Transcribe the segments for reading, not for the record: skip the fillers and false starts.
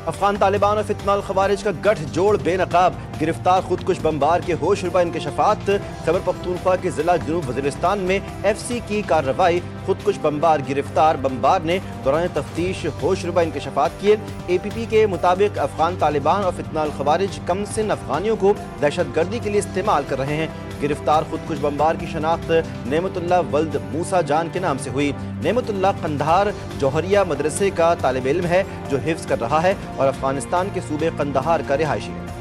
افغان طالبان اور فتنہ الخوارج کا گٹھ جوڑ بے نقاب، گرفتار خودکش بمبار کے ہوش ربا انکشافات۔ خیبر پختونخوا کے ضلع جنوب وزیرستان میں ایف سی کی کارروائی، خودکش بمبار گرفتار، بمبار نے دوران تفتیش ہوش ربا انکشافات کیے۔ اے پی پی کے مطابق افغان طالبان اور فتنہ الخوارج کم سن افغانیوں کو دہشت گردی کے لیے استعمال کر رہے ہیں۔ گرفتار خودکش بمبار کی شناخت نعمت اللہ ولد موسیٰ جان کے نام سے ہوئی۔ نعمت اللہ قندھار جوہریہ مدرسے کا طالب علم ہے جو حفظ کر رہا ہے اور افغانستان کے صوبے قندھار کا رہائشی ہے۔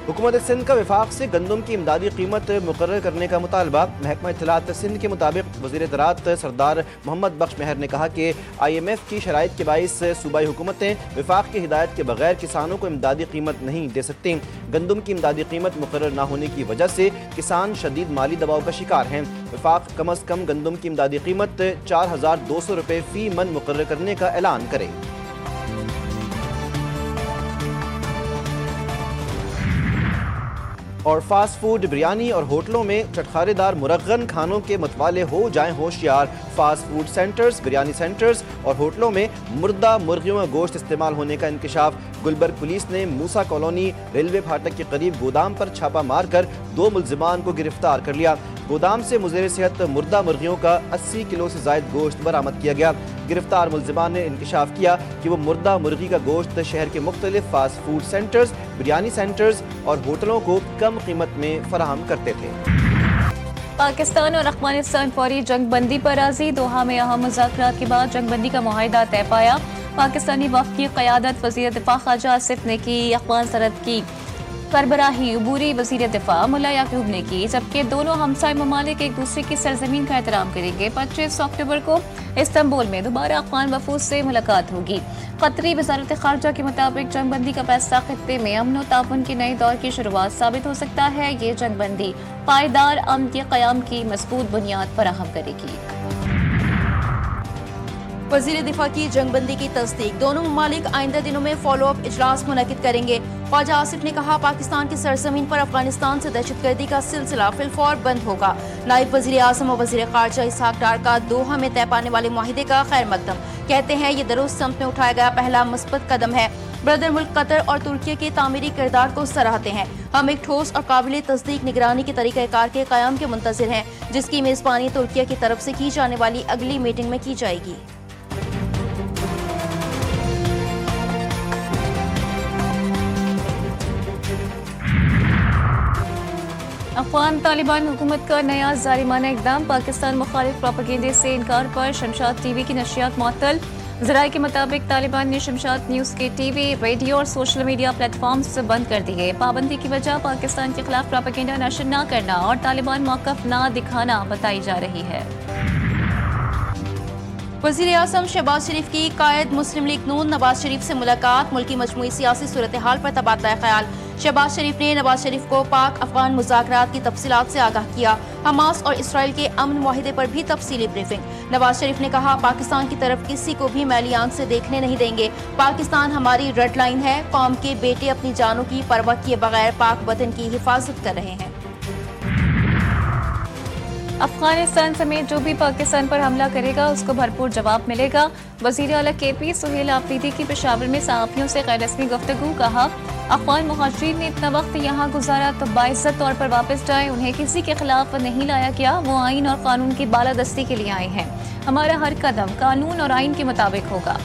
حکومت سندھ کا وفاق سے گندم کی امدادی قیمت مقرر کرنے کا مطالبہ۔ محکمہ اطلاعات سندھ کے مطابق وزیر زراعت سردار محمد بخش مہر نے کہا کہ آئی ایم ایف کی شرائط کے باعث صوبائی حکومتیں وفاق کی ہدایت کے بغیر کسانوں کو امدادی قیمت نہیں دے سکتی۔ گندم کی امدادی قیمت مقرر نہ ہونے کی وجہ سے کسان شدید مالی دباؤ کا شکار ہیں۔ وفاق کم از کم گندم کی امدادی قیمت 4200 روپے فی من مقرر کرنے کا اعلان کرے۔ اور فاسٹ فوڈ، بریانی اور ہوٹلوں میں چٹخارے دار مرغن کھانوں کے متوالے ہو جائیں ہوشیار۔ Fast food centres, biryani centres اور ہوٹلوں میں مردہ مرغیوں کا گوشت استعمال ہونے کا انکشاف۔ گلبرگ پولیس نے موسیٰ کالونی ریلوے پھاٹک کے قریب گودام پر چھاپہ مار کر 2 ملزمان کو گرفتار کر لیا۔ گودام سے مضر صحت مردہ مرغیوں کا 80 کلو سے زائد گوشت برآمد کیا گیا۔ گرفتار ملزمان نے انکشاف کیا کہ وہ مردہ مرغی کا گوشت شہر کے مختلف fast food centres, biryani centres اور ہوٹلوں کو کم قیمت میں فراہم کرتے تھے۔ پاکستان اور افغانستان فوری جنگ بندی پر راضی، دوحہ میں اہم مذاکرات کے بعد جنگ بندی کا معاہدہ طے پایا۔ پاکستانی وفد کی قیادت وزیر دفاع خواجہ آصف نے کی، افغان سرحد کی سربراہی عبوری وزیر دفاع ملا یعقوب نے کی، جبکہ دونوں ہمسائے ممالک ایک دوسرے کی سرزمین کا احترام کریں گے۔ 25 اکتوبر کو استنبول میں دوبارہ افغان وفود سے ملاقات ہوگی۔ قطری وزارت خارجہ کے مطابق جنگ بندی کا فیصلہ خطے میں امن و تعاون کے نئے دور کی شروعات ثابت ہو سکتا ہے۔ یہ جنگ بندی پائیدار امن کے قیام کی مضبوط بنیاد فراہم کرے گی۔ وزیر دفاع کی جنگ بندی کی تصدیق، دونوں ممالک آئندہ دنوں میں فالو اپ اجلاس منعقد کریں گے۔ خواجہ آصف نے کہا پاکستان کی سرزمین پر افغانستان سے دہشت گردی کا سلسلہ فی الفور بند ہوگا۔ نائب وزیر اعظم اور وزیر خارجہ اسحاق ڈار کا دوحہ میں طے پانے والے معاہدے کا خیر مقدم، کہتے ہیں یہ درست سمت میں اٹھایا گیا پہلا مثبت قدم ہے۔ بردر ملک قطر اور ترکیہ کے تعمیری کردار کو سراہتے ہیں۔ ہم ایک ٹھوس اور قابل تصدیق نگرانی کے طریقہ کار کے قیام کے منتظر ہیں، جس کی میزبانی ترکیہ کی طرف سے کی جانے والی اگلی میٹنگ میں کی جائے گی۔ افغان طالبان حکومت کا نیا ظالمانہ اقدام، پاکستان مخالف پروپیگنڈے سے انکار پر شمشاد ٹی وی کی نشریات معطل۔ ذرائع کے مطابق طالبان نے شمشاد نیوز کے ٹی وی، ریڈیو اور سوشل میڈیا پلیٹ فارمز بند کر دیے۔ پابندی کی وجہ پاکستان کے خلاف پروپیگنڈا نشر نہ کرنا اور طالبان موقف نہ دکھانا بتائی جا رہی ہے۔ وزیر اعظم شہباز شریف کی قائد مسلم لیگ نون نواز شریف سے ملاقات، ملکی مجموعی سیاسی صورتحال پر تبادلہ خیال۔ شہباز شریف نے نواز شریف کو پاک افغان مذاکرات کی تفصیلات سے آگاہ کیا، حماس اور اسرائیل کے امن معاہدے پر بھی تفصیلی بریفنگ۔ نواز شریف نے کہا پاکستان کی طرف کسی کو بھی میلی آنکھ سے دیکھنے نہیں دیں گے، پاکستان ہماری ریڈ لائن ہے، قوم کے بیٹے اپنی جانوں کی پرواہ کیے بغیر پاک وطن کی حفاظت کر رہے ہیں۔ افغانستان سمیت جو بھی پاکستان پر حملہ کرے گا اس کو بھرپور جواب ملے گا۔ وزیر اعلیٰ کے پی سہیل آفریدی کی پشاور میں صحافیوں سے غیر رسمی گفتگو، کہا افغان مہاجرین نے اتنا وقت یہاں گزارا تو باعزت طور پر واپس جائیں، انہیں کسی کے خلاف نہیں لایا گیا، وہ آئین اور قانون کی بالادستی کے لیے آئے ہیں، ہمارا ہر قدم قانون اور آئین کے مطابق ہوگا۔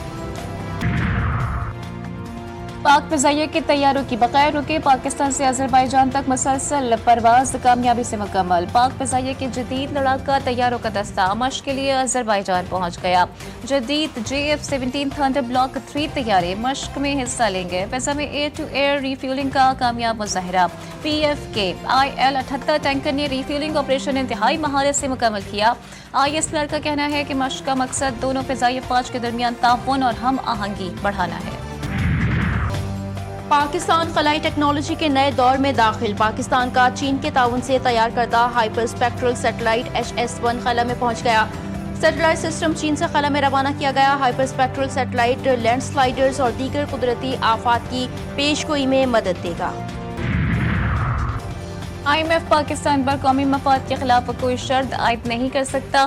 پاک فضائیہ کے طیاروں کی بغیر رکے پاکستان سے آذربائیجان تک مسلسل پرواز کامیابی سے مکمل، پاک فضائیہ کے جدید لڑاکا طیاروں کا دستہ مشق کے لیے آذربائیجان پہنچ گیا۔ جدید JF-17 تھنڈر بلاک 3 طیارے مشق میں حصہ لیں گے۔ فضا میں air to air refuelling کا کامیاب مظاہرہ، PF کے IL-78 ٹینکر نے ری فیولنگ آپریشن انتہائی مہارت سے مکمل کیا۔ ISPR کا کہنا ہے کہ مشق کا مقصد دونوں فضائی افواج کے درمیان تعاون اور ہم آہنگی بڑھانا ہے۔ پاکستان خلائی ٹیکنالوجی کے نئے دور میں داخل، پاکستان کا چین کے تعاون سے تیار کردہ ہائپر اسپیکٹرل سیٹلائٹ HS-1 خلا میں پہنچ گیا۔ سیٹلائٹ سسٹم چین سے خلا میں روانہ کیا گیا۔ ہائپر اسپیکٹرل سیٹلائٹ لینڈ سلائیڈرز اور دیگر قدرتی آفات کی پیش گوئی میں مدد دے گا۔ IMF پاکستان پر قومی مفاد کے خلاف کوئی شرط عائد نہیں کر سکتا،